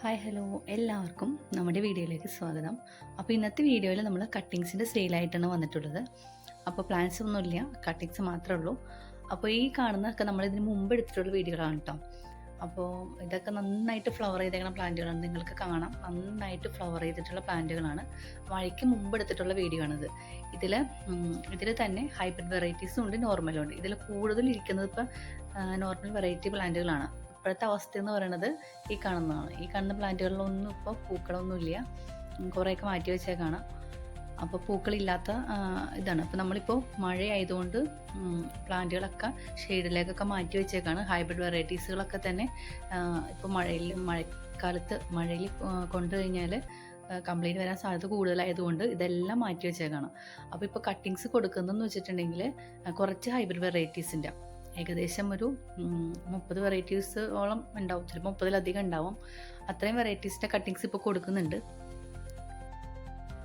Hi hello എല്ലാവർക്കും നമ്മുടെ വീഡിയോയിലേക്ക് സ്വാഗതം. അപ്പോൾ ഇന്നത്തെ വീഡിയോയിൽ നമ്മൾ കട്ടിങ്സിൻ്റെ സെയിലായിട്ടാണ് വന്നിട്ടുള്ളത്. അപ്പോൾ പ്ലാൻസ് ഒന്നുമില്ല, കട്ടിങ്സ് മാത്രമേ ഉള്ളൂ. അപ്പോൾ ഈ കാണുന്നതൊക്കെ നമ്മൾ ഇതിന് മുമ്പ് എടുത്തിട്ടുള്ള വീഡിയോകളാണ് കേട്ടോ. അപ്പോൾ ഇതൊക്കെ നന്നായിട്ട് ഫ്ലവർ ചെയ്തേക്കുന്ന പ്ലാന്റുകളാണ്, നിങ്ങൾക്ക് കാണാം. നന്നായിട്ട് ഫ്ലവർ ചെയ്തിട്ടുള്ള പ്ലാന്റുകളാണ്. മഴയ്ക്ക് മുമ്പ് എടുത്തിട്ടുള്ള വീഡിയോ ആണിത്. ഇതിൽ തന്നെ ഹൈബ്രിഡ് വെറൈറ്റീസും ഉണ്ട്, നോർമലും ഉണ്ട്. ഇതിൽ കൂടുതൽ ഇരിക്കുന്നത് ഇപ്പോൾ നോർമൽ വെറൈറ്റി പ്ലാന്റുകളാണ്. ഇപ്പോഴത്തെ അവസ്ഥ എന്ന് പറയുന്നത് ഈ കാണുന്നതാണ്. ഈ കാണുന്ന പ്ലാന്റുകളിലൊന്നും ഇപ്പോൾ പൂക്കളൊന്നുമില്ല, കുറേയൊക്കെ മാറ്റി വെച്ചേക്കാണ്. അപ്പോൾ പൂക്കളില്ലാത്ത ഇതാണ്. അപ്പോൾ നമ്മളിപ്പോൾ മഴയായതുകൊണ്ട് പ്ലാന്റുകളൊക്കെ ഷെയ്ഡിലേക്കൊക്കെ മാറ്റി വെച്ചേക്കാണ്. ഹൈബ്രിഡ് വെറൈറ്റീസുകളൊക്കെ തന്നെ ഇപ്പോൾ മഴക്കാലത്ത് മഴയിൽ കൊണ്ടു കഴിഞ്ഞാൽ കംപ്ലൈൻറ്റ് വരാൻ സാധ്യത കൂടുതലായതുകൊണ്ട് ഇതെല്ലാം മാറ്റി വെച്ചേക്കാണ്. അപ്പോൾ ഇപ്പോൾ കട്ടിങ്സ് കൊടുക്കുന്നതെന്ന് വെച്ചിട്ടുണ്ടെങ്കിൽ കുറച്ച് ഹൈബ്രിഡ് വെറൈറ്റീസിൻ്റെ ഏകദേശം ഒരു 30 വെറൈറ്റീസോളം ഉണ്ടാവും, ചിലപ്പോൾ 30-ലധികം ഉണ്ടാവും. അത്രയും വെറൈറ്റീസിൻ്റെ കട്ടിങ്സ് ഇപ്പോൾ കൊടുക്കുന്നുണ്ട്.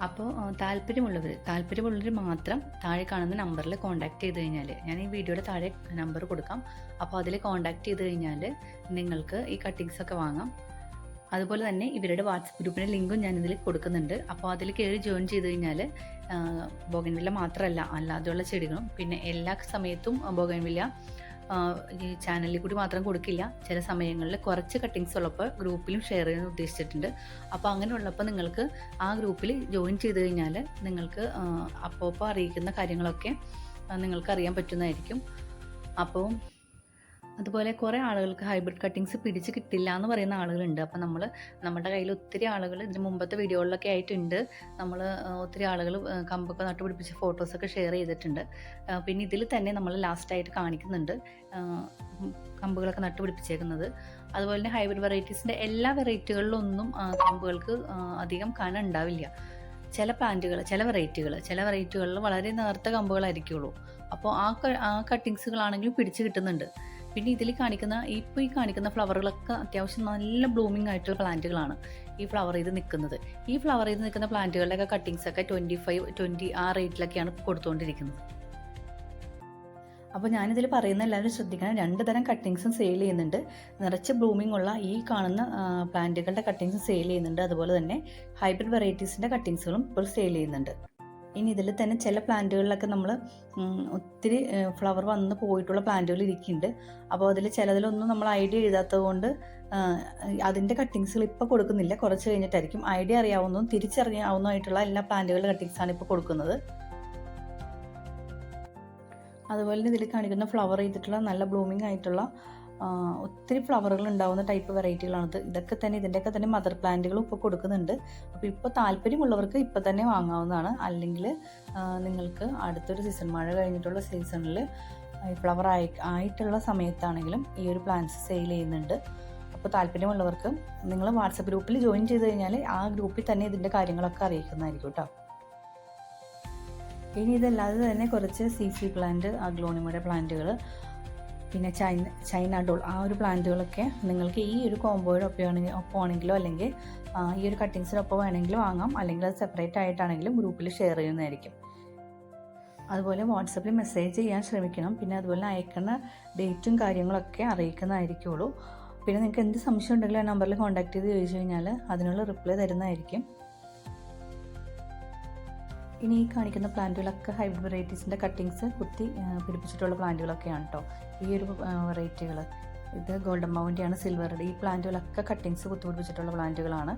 അപ്പോൾ താല്പര്യമുള്ളവർ മാത്രം താഴെ കാണുന്ന നമ്പറിൽ കോൺടാക്ട് ചെയ്ത് കഴിഞ്ഞാൽ, ഞാൻ ഈ വീഡിയോയുടെ താഴെ നമ്പർ കൊടുക്കാം, അപ്പോൾ അതിൽ കോൺടാക്ട് ചെയ്ത് കഴിഞ്ഞാൽ നിങ്ങൾക്ക് ഈ കട്ടിങ്സൊക്കെ വാങ്ങാം. അതുപോലെ തന്നെ ഇവരുടെ വാട്സപ്പ് ഗ്രൂപ്പിൻ്റെ ലിങ്കും ഞാനിതിൽ കൊടുക്കുന്നുണ്ട്. അപ്പോൾ അതിൽ കയറി ജോയിൻ ചെയ്ത് കഴിഞ്ഞാൽ ബോഗൻവില്ല മാത്രമല്ല അല്ലാതെയുള്ള ചെടികളും, പിന്നെ എല്ലാ സമയത്തും ബോഗൻവില്ല ഈ ചാനലിൽ കൂടി മാത്രം കൊടുക്കില്ല. ചില സമയങ്ങളിൽ കുറച്ച് കട്ടിങ്സ് ഉള്ളപ്പോൾ ഗ്രൂപ്പിലും ഷെയർ ചെയ്യാൻ ഉദ്ദേശിച്ചിട്ടുണ്ട്. അപ്പോൾ അങ്ങനെ ഉള്ളപ്പോൾ നിങ്ങൾക്ക് ആ ഗ്രൂപ്പിൽ ജോയിൻ ചെയ്ത് കഴിഞ്ഞാൽ നിങ്ങൾക്ക് അപ്പോൾ അറിയിക്കുന്ന കാര്യങ്ങളൊക്കെ നിങ്ങൾക്ക് അറിയാൻ പറ്റുന്നതായിരിക്കും. അപ്പോൾ അതുപോലെ കുറേ ആളുകൾക്ക് ഹൈബ്രിഡ് കട്ടിങ്സ് പിടിച്ച് കിട്ടില്ല എന്ന് പറയുന്ന ആളുകളുണ്ട്. അപ്പോൾ നമ്മുടെ കയ്യിൽ ഒത്തിരി ആളുകൾ ഇതിന് മുമ്പത്തെ വീഡിയോകളിലൊക്കെ ആയിട്ടുണ്ട്. നമ്മൾ ഒത്തിരി ആളുകൾ കമ്പൊക്കെ നട്ടുപിടിപ്പിച്ച ഫോട്ടോസൊക്കെ ഷെയർ ചെയ്തിട്ടുണ്ട്. പിന്നെ ഇതിൽ തന്നെ നമ്മൾ ലാസ്റ്റായിട്ട് കാണിക്കുന്നുണ്ട് കമ്പുകളൊക്കെ നട്ടുപിടിപ്പിച്ചേക്കുന്നത്. അതുപോലെ തന്നെ ഹൈബ്രിഡ് വെറൈറ്റീസിൻ്റെ എല്ലാ വെറൈറ്റികളിലൊന്നും കമ്പുകൾക്ക് അധികം കനം ഉണ്ടാവില്ല. ചില വെറൈറ്റികളിൽ വളരെ നേർത്ത കമ്പുകളായിരിക്കുള്ളൂ. അപ്പോൾ ആ കട്ടിങ്സുകളാണെങ്കിലും പിടിച്ച് കിട്ടുന്നുണ്ട്. പിന്നെ ഈ കാണിക്കുന്ന ഫ്ലവറുകളൊക്കെ അത്യാവശ്യം നല്ല ബ്ലൂമിംഗ് ആയിട്ടുള്ള പ്ലാന്റുകളാണ് ഈ ഫ്ലവർ ചെയ്ത് നിൽക്കുന്ന പ്ലാന്റുകളുടെയൊക്കെ കട്ടിങ്സൊക്കെ 25-20 ആ റേറ്റിലൊക്കെയാണ് കൊടുത്തുകൊണ്ടിരിക്കുന്നത്. അപ്പോൾ ഞാനിതിൽ പറയുന്ന എല്ലാവരും ശ്രദ്ധിക്കണം, 2 തരം കട്ടിങ്സും സെയിൽ ചെയ്യുന്നുണ്ട്. നിറച്ച് ബ്ലൂമിംഗ് ഉള്ള ഈ കാണുന്ന പ്ലാന്റുകളുടെ കട്ടിങ്സും സെയിൽ ചെയ്യുന്നുണ്ട്. അതുപോലെ തന്നെ ഹൈബ്രിഡ് വെറൈറ്റീസിൻ്റെ കട്ടിങ്സുകളും ഇപ്പോൾ സെയിൽ ചെയ്യുന്നുണ്ട്. ഇനി ഇതിൽ തന്നെ ചില പ്ലാന്റുകളിലൊക്കെ നമ്മൾ ഒത്തിരി ഫ്ലവർ വന്ന് പോയിട്ടുള്ള പ്ലാന്റുകൾ ഇരിക്കുന്നുണ്ട്. അപ്പോൾ ചിലതിലൊന്നും നമ്മൾ ഐഡിയ എഴുതാത്തത് കൊണ്ട് അതിൻ്റെ കട്ടിങ്സുകൾ ഇപ്പോൾ കൊടുക്കുന്നില്ല, കുറച്ച് കഴിഞ്ഞിട്ടായിരിക്കും. ഐഡിയ അറിയാവുന്നതും തിരിച്ചറിയാവുന്നതായിട്ടുള്ള എല്ലാ പ്ലാന്റുകളുടെ കട്ടിങ്സാണ് ഇപ്പോൾ കൊടുക്കുന്നത്. അതുപോലെ തന്നെ ഇതിൽ കാണിക്കുന്ന ഫ്ലവർ ചെയ്തിട്ടുള്ള നല്ല ബ്ലൂമിംഗ് ആയിട്ടുള്ള ഒത്തിരി ഫ്ലവറുകൾ ഉണ്ടാകുന്ന ടൈപ്പ് വെറൈറ്റികളാണിത്. ഇതിൻ്റെയൊക്കെ തന്നെ മദർ പ്ലാന്റുകളും ഇപ്പോൾ കൊടുക്കുന്നുണ്ട്. അപ്പോൾ ഇപ്പോൾ താല്പര്യമുള്ളവർക്ക് ഇപ്പോൾ തന്നെ വാങ്ങാവുന്നതാണ്. അല്ലെങ്കിൽ നിങ്ങൾക്ക് അടുത്തൊരു സീസൺ, മഴ കഴിഞ്ഞിട്ടുള്ള സീസണിൽ ഫ്ലവർ ആയിട്ടുള്ള സമയത്താണെങ്കിലും ഈ ഒരു പ്ലാന്റ്സ് സെയിൽ ചെയ്യുന്നുണ്ട്. അപ്പോൾ താല്പര്യമുള്ളവർക്ക് നിങ്ങൾ വാട്സപ്പ് ഗ്രൂപ്പിൽ ജോയിൻ ചെയ്ത് കഴിഞ്ഞാൽ ആ ഗ്രൂപ്പിൽ തന്നെ ഇതിൻ്റെ കാര്യങ്ങളൊക്കെ അറിയിക്കുന്നതായിരിക്കും കേട്ടോ. ഇനി ഇതല്ലാതെ തന്നെ കുറച്ച് CC പ്ലാന്റ്, അഗ്ലോണിമയുടെ പ്ലാന്റുകൾ, പിന്നെ ചൈന ഡോൾ, ആ ഒരു പ്ലാന്റുകളൊക്കെ നിങ്ങൾക്ക് ഈ ഒരു കോമ്പോയുടെ ഒപ്പമാണെങ്കിലോ അല്ലെങ്കിൽ ഈ ഒരു കട്ടിങ്സിനൊപ്പം വേണമെങ്കിലും വാങ്ങാം. അല്ലെങ്കിൽ അത് സെപ്പറേറ്റ് ആയിട്ടാണെങ്കിലും ഗ്രൂപ്പിൽ ഷെയർ ചെയ്യുന്നതായിരിക്കും. അതുപോലെ വാട്സപ്പിൽ മെസ്സേജ് ചെയ്യാൻ ശ്രമിക്കണം. പിന്നെ അതുപോലെ അയക്കുന്ന ഡേറ്റും കാര്യങ്ങളൊക്കെ അറിയിക്കുന്നതായിരിക്കുള്ളൂ. പിന്നെ നിങ്ങൾക്ക് എന്ത് സംശയം ഉണ്ടെങ്കിലും ആ നമ്പറിൽ കോൺടാക്ട് ചെയ്ത് ചോദിച്ചു കഴിഞ്ഞാൽ അതിനുള്ള റിപ്ലൈ തരുന്നതായിരിക്കും. ഇനി ഈ കാണിക്കുന്ന പ്ലാന്റുകളൊക്കെ ഹൈബ്രിഡ് വെറൈറ്റീസിൻ്റെ കട്ടിങ്സ് കുത്തി പിടിപ്പിച്ചിട്ടുള്ള പ്ലാന്റുകളൊക്കെയാണ് കേട്ടോ. ഈ ഒരു വെറൈറ്റികൾ, ഇത് ഗോൾഡൻ മൗൻ്റെയാണ്, സിൽവറുടെ, ഈ പ്ലാന്റുകളൊക്കെ കട്ടിങ്സ് കുത്തി പിടിപ്പിച്ചിട്ടുള്ള പ്ലാന്റുകളാണ്.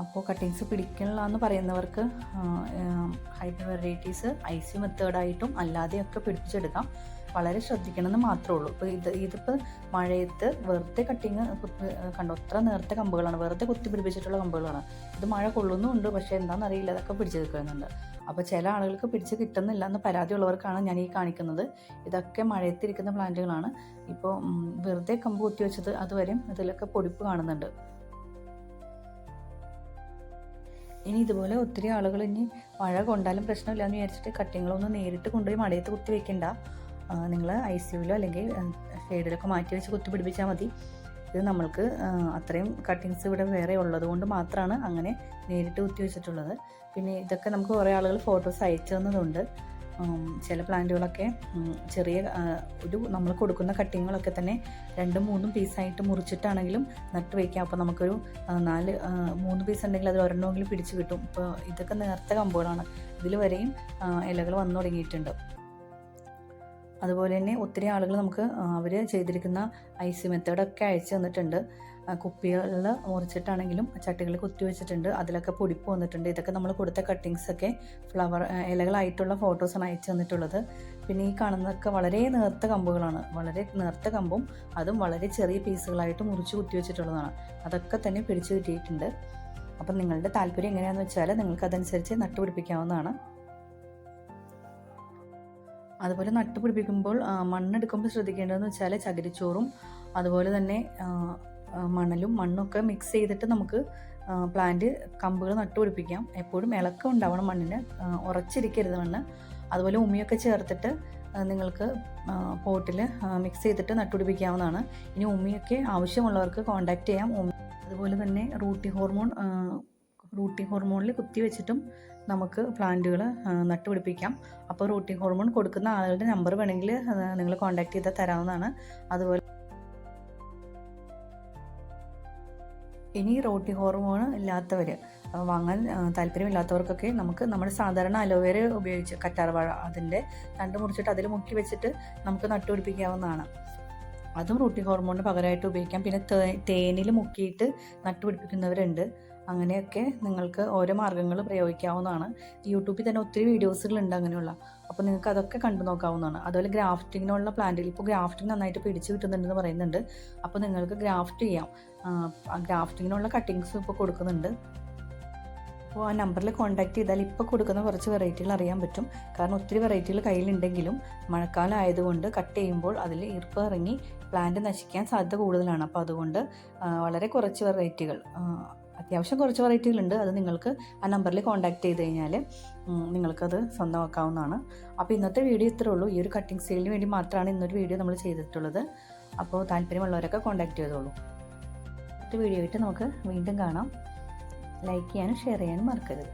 അപ്പോൾ കട്ടിങ്സ് പിടിക്കില്ല എന്ന് പറയുന്നവർക്ക് ഹൈബ്രിഡ് വെറൈറ്റീസ് IC മെത്തേഡായിട്ടും അല്ലാതെയൊക്കെ പിടിപ്പിച്ചെടുക്കാം. വളരെ ശ്രദ്ധിക്കണമെന്ന് മാത്രമേ ഉള്ളൂ. ഇപ്പോൾ ഇതിപ്പോൾ മഴയത്ത് വെറുതെ കണ്ടോ, അത്ര നേർത്ത കമ്പുകളാണ്, വെറുതെ കുത്തി പിടിപ്പിച്ചിട്ടുള്ള കമ്പുകളാണ്. ഇത് മഴ കൊള്ളുന്നുമുണ്ട്, പക്ഷേ എന്താണെന്നറിയില്ല, അതൊക്കെ പിടിച്ച് നിൽക്കുന്നുണ്ട്. അപ്പോൾ ചില ആളുകൾക്ക് പിടിച്ച് കിട്ടുന്നില്ല എന്ന് പരാതിയുള്ളവർക്കാണ് ഞാൻ ഈ കാണിക്കുന്നത്. ഇതൊക്കെ മഴയത്തിരിക്കുന്ന പ്ലാന്റുകളാണ്. ഇപ്പോൾ വെറുതെ കമ്പ് കുത്തി വെച്ചത് അതുവരെയും ഇതിലൊക്കെ പൊടിപ്പ് കാണുന്നുണ്ട്. ഇനി ഇതുപോലെ ഒത്തിരി ആളുകൾ ഇനി മഴ കൊണ്ടാലും പ്രശ്നമില്ല എന്ന് വിചാരിച്ചിട്ട് കട്ടിങ്ങളൊന്നും നേരിട്ട് കൊണ്ടുപോയി മഴയത്ത് കുത്തി വെക്കണ്ട. നിങ്ങൾ ICUവിലോ അല്ലെങ്കിൽ ഷെയ്ഡിലൊക്കെ മാറ്റി വെച്ച് കുത്തി പിടിപ്പിച്ചാൽ മതി. ഇത് നമ്മൾക്ക് അത്രയും കട്ടിങ്സ് ഇവിടെ വേറെ ഉള്ളത് കൊണ്ട് മാത്രമാണ് അങ്ങനെ നേരിട്ട് കുത്തി വെച്ചിട്ടുള്ളത്. പിന്നെ ഇതൊക്കെ നമുക്ക് കുറേ ആളുകൾ ഫോട്ടോസ് അയച്ചു തന്നതുണ്ട്. ചില പ്ലാന്റുകളൊക്കെ ചെറിയ നമ്മൾ കൊടുക്കുന്ന കട്ടിങ്ങുകളൊക്കെ തന്നെ 2-3 പീസായിട്ട് മുറിച്ചിട്ടാണെങ്കിലും നട്ട് വയ്ക്കാം. അപ്പോൾ നമുക്കൊരു 3 പീസ് ഉണ്ടെങ്കിൽ അതിൽ ഒരെണ്ണമെങ്കിലും പിടിച്ച് കിട്ടും. ഇപ്പോൾ ഇതൊക്കെ നേർത്ത കമ്പുകളാണ്, ഇതിൽ വരെയും ഇലകൾ വന്നു തുടങ്ങിയിട്ടുണ്ട്. അതുപോലെ തന്നെ ഒത്തിരി ആളുകൾ നമുക്ക് അവർ ചെയ്തിരിക്കുന്ന ഐസി മെത്തേഡൊക്കെ അയച്ചു തന്നിട്ടുണ്ട്. കുപ്പികളിൽ മുറിച്ചിട്ടാണെങ്കിലും ചട്ടികളിൽ കുത്തി വെച്ചിട്ടുണ്ട്, അതിലൊക്കെ പൊടിപ്പ് വന്നിട്ടുണ്ട്. ഇതൊക്കെ നമ്മൾ കൊടുത്ത കട്ടിങ്സൊക്കെ ഇലകളായിട്ടുള്ള ഫോട്ടോസാണ് അയച്ചു തന്നിട്ടുള്ളത്. പിന്നെ ഈ കാണുന്നതൊക്കെ വളരെ നേർത്ത കമ്പുകളാണ്, വളരെ നേർത്ത കമ്പും അതും വളരെ ചെറിയ പീസുകളായിട്ട് മുറിച്ച് കുത്തി വെച്ചിട്ടുള്ളതാണ്. അതൊക്കെ തന്നെ പിടിച്ചു കിട്ടിയിട്ടുണ്ട്. അപ്പം നിങ്ങളുടെ താല്പര്യം എങ്ങനെയാണെന്ന് വെച്ചാൽ നിങ്ങൾക്ക് അതനുസരിച്ച് നട്ടുപിടിപ്പിക്കാവുന്നതാണ്. അതുപോലെ നട്ടുപിടിപ്പിക്കുമ്പോൾ മണ്ണെടുക്കുമ്പോൾ ശ്രദ്ധിക്കേണ്ടതെന്ന് വെച്ചാൽ ചകിരിച്ചോറും അതുപോലെ തന്നെ മണ്ണൊക്കെ മിക്സ് ചെയ്തിട്ട് നമുക്ക് പ്ലാന്റ് കമ്പുകൾ നട്ടുപിടിപ്പിക്കാം. എപ്പോഴും ഇളക്കം ഉണ്ടാവണം മണ്ണിന്, ഉറച്ചിരിക്കരുത് മണ്ണ്. അതുപോലെ ഉമിയൊക്കെ ചേർത്തിട്ട് നിങ്ങൾക്ക് പോട്ടിൽ മിക്സ് ചെയ്തിട്ട് നട്ടുപിടിപ്പിക്കാവുന്നതാണ്. ഇനി ഉമിയൊക്കെ ആവശ്യമുള്ളവർക്ക് കോൺടാക്റ്റ് ചെയ്യാം. അതുപോലെ തന്നെ റൂട്ടിംഗ് ഹോർമോണിൽ കുത്തി വെച്ചിട്ടും നമുക്ക് പ്ലാന്റുകൾ നട്ടുപിടിപ്പിക്കാം. അപ്പോൾ റൂട്ടിംഗ് ഹോർമോൺ കൊടുക്കുന്ന ആളുകളുടെ നമ്പർ വേണമെങ്കിൽ നിങ്ങൾ കോൺടാക്ട് ചെയ്താൽ തരാവുന്നതാണ്. അതുപോലെ ഇനി റൂട്ടിംഗ് ഹോർമോൺ ഇല്ലാത്തവർ വാങ്ങാൻ താല്പര്യമില്ലാത്തവർക്കൊക്കെ നമുക്ക് നമ്മുടെ സാധാരണ അലോവേര ഉപയോഗിച്ച് കറ്റാർവാഴ അതിൻ്റെ തണ്ട് മുറിച്ചിട്ട് അതിൽ മുക്കി വെച്ചിട്ട് നമുക്ക് നട്ടുപിടിപ്പിക്കാവുന്നതാണ്. അതും റൂട്ടിംഗ് ഹോർമോണിന് പകരമായിട്ട് ഉപയോഗിക്കാം. പിന്നെ തേനിൽ മുക്കിയിട്ട് നട്ടുപിടിപ്പിക്കുന്നവരുണ്ട്. അങ്ങനെയൊക്കെ നിങ്ങൾക്ക് ഓരോ മാർഗ്ഗങ്ങൾ പ്രയോഗിക്കാവുന്നതാണ്. യൂട്യൂബിൽ തന്നെ ഒത്തിരി വീഡിയോസുകളുണ്ട് അങ്ങനെയുള്ള, അപ്പോൾ നിങ്ങൾക്ക് അതൊക്കെ കണ്ടു നോക്കാവുന്നതാണ്. അതുപോലെ ഗ്രാഫ്റ്റിങ്ങിനുള്ള പ്ലാന്റുകൾ ഇപ്പോൾ ഗ്രാഫ്റ്റിംഗ് നന്നായിട്ട് പിടിച്ച് കിട്ടുന്നുണ്ടെന്ന് പറയുന്നുണ്ട്. അപ്പോൾ നിങ്ങൾക്ക് ഗ്രാഫ്റ്റ് ചെയ്യാം. ഗ്രാഫ്റ്റിങ്ങിനുള്ള കട്ടിങ്സ് ഇപ്പോൾ കൊടുക്കുന്നുണ്ട്. അപ്പോൾ ആ നമ്പറിൽ കോൺടാക്ട് ചെയ്താൽ ഇപ്പോൾ കൊടുക്കുന്ന കുറച്ച് വെറൈറ്റികൾ അറിയാൻ പറ്റും. കാരണം ഒത്തിരി വെറൈറ്റികൾ കയ്യിലുണ്ടെങ്കിലും മഴക്കാലം ആയതുകൊണ്ട് കട്ട് ചെയ്യുമ്പോൾ അതിൽ ഈർപ്പം ഇറങ്ങി പ്ലാന്റ് നശിക്കാൻ സാധ്യത കൂടുതലാണ്. അപ്പോൾ അതുകൊണ്ട് വളരെ കുറച്ച് വെറൈറ്റികൾ, അത്യാവശ്യം കുറച്ച് വെറൈറ്റികളുണ്ട്. അത് നിങ്ങൾക്ക് ആ നമ്പറിൽ കോൺടാക്ട് ചെയ്ത് കഴിഞ്ഞാൽ നിങ്ങൾക്കത് സ്വന്തമാക്കാവുന്നതാണ്. അപ്പോൾ ഇന്നത്തെ വീഡിയോ ഇത്രേ ഉള്ളൂ. ഈ ഒരു കട്ടിങ് സെയിലിന് വേണ്ടി മാത്രമാണ് ഇന്നൊരു വീഡിയോ നമ്മൾ ചെയ്തിട്ടുള്ളത്. അപ്പോൾ താല്പര്യമുള്ളവരൊക്കെ കോൺടാക്ട് ചെയ്തോളൂ. അടുത്ത വീഡിയോ ആയിട്ട് നമുക്ക് വീണ്ടും കാണാം. ലൈക്ക് ചെയ്യാനും ഷെയർ ചെയ്യാനും മറക്കരുത്.